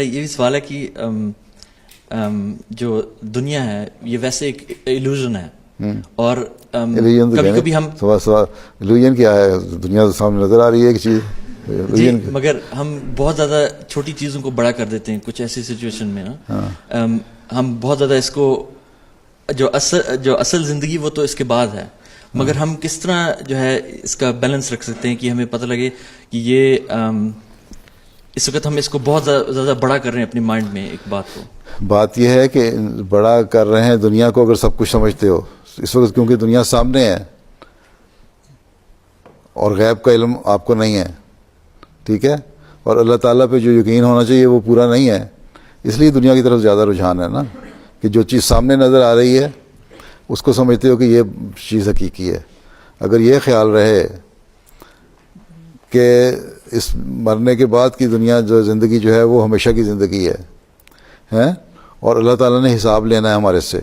یہ بھی سوال ہے کہ جو دنیا ہے یہ ویسے ایک ایلوژن ہے، اور کبھی کبھی ہم ایلوژن کیا ہے؟ دنیا تو سامنے نظر آ رہی ہے ایک چیز جی، مگر ہم بہت زیادہ چھوٹی چیزوں کو بڑا کر دیتے ہیں کچھ ایسی سچویشن میں نا. ہم بہت زیادہ اس کو جو اصل زندگی وہ تو اس کے بعد ہے، مگر ہم کس طرح جو ہے اس کا بیلنس رکھ سکتے ہیں کہ ہمیں پتہ لگے کہ یہ اس وقت ہم اس کو بہت زیادہ بڑا کر رہے ہیں اپنی مائنڈ میں ایک بات کو. بات یہ ہے کہ بڑا کر رہے ہیں دنیا کو، اگر سب کچھ سمجھتے ہو اس وقت، کیونکہ دنیا سامنے ہے اور غیب کا علم آپ کو نہیں ہے، ٹھیک ہے، اور اللہ تعالیٰ پہ جو یقین ہونا چاہیے وہ پورا نہیں ہے، اس لیے دنیا کی طرف زیادہ رجحان ہے نا، کہ جو چیز سامنے نظر آ رہی ہے اس کو سمجھتے ہو کہ یہ چیز حقیقی ہے. اگر یہ خیال رہے کہ اس مرنے کے بعد کی دنیا جو زندگی جو ہے وہ ہمیشہ کی زندگی ہے اور اللہ تعالیٰ نے حساب لینا ہے ہمارے سے،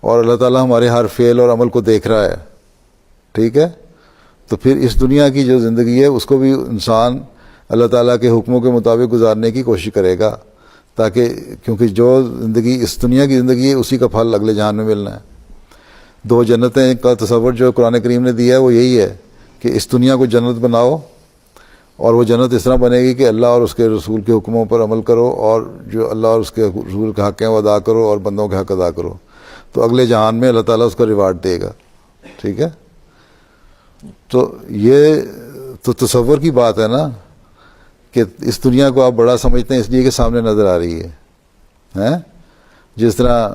اور اللہ تعالیٰ ہمارے ہر فعل اور عمل کو دیکھ رہا ہے، ٹھیک ہے، تو پھر اس دنیا کی جو زندگی ہے اس کو بھی انسان اللہ تعالیٰ کے حکموں کے مطابق گزارنے کی کوشش کرے گا، تاکہ کیونکہ جو زندگی اس دنیا کی زندگی ہے اسی کا پھل اگلے جہان میں ملنا ہے. 2 جنتیں کا تصور جو قرآن کریم نے دیا ہے وہ یہی ہے کہ اس دنیا کو جنت بناؤ، اور وہ جنت اس طرح بنے گی کہ اللہ اور اس کے رسول کے حکموں پر عمل کرو، اور جو اللہ اور اس کے رسول کے حق ہیں وہ ادا کرو، اور بندوں کے حق ادا کرو، تو اگلے جہان میں اللہ تعالیٰ اس کو ریوارڈ دے گا، ٹھیک ہے. تو یہ تو تصور کی بات ہے نا، کہ اس دنیا کو آپ بڑا سمجھتے ہیں اس لیے کہ سامنے نظر آ رہی ہے. جس طرح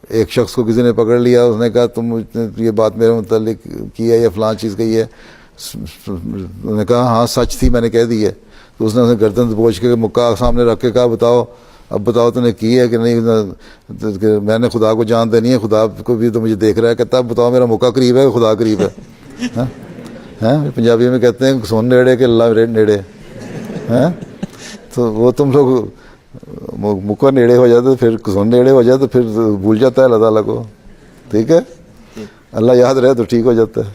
ایک شخص کو کسی نے پکڑ لیا، اس نے کہا تم یہ بات میرے متعلق کی ہے یا فلاں چیز کہی ہے، انہوں نے کہا ہاں سچ تھی، میں نے کہہ دی ہے، تو اس نے گردن دبوچ کے مکہ سامنے رکھ کے کہا بتاؤ اب بتاؤ تو نے کی ہے کہ نہیں، میں نے خدا کو جان دینی ہے، خدا کو بھی تو مجھے دیکھ رہا ہے، کہتا اب بتاؤ میرا مکہ قریب ہے کہ خدا قریب ہے. پنجابی میں کہتے ہیں سون نیڑے کہ اللہ نیڑے، تو وہ تم لوگ مکہ نیڑے ہو جاتے پھر سون نیڑے ہو جائے تو پھر بھول جاتا ہے اللہ تعالیٰ کو، ٹھیک ہے، اللہ یاد رہے تو ٹھیک ہو جاتا ہے.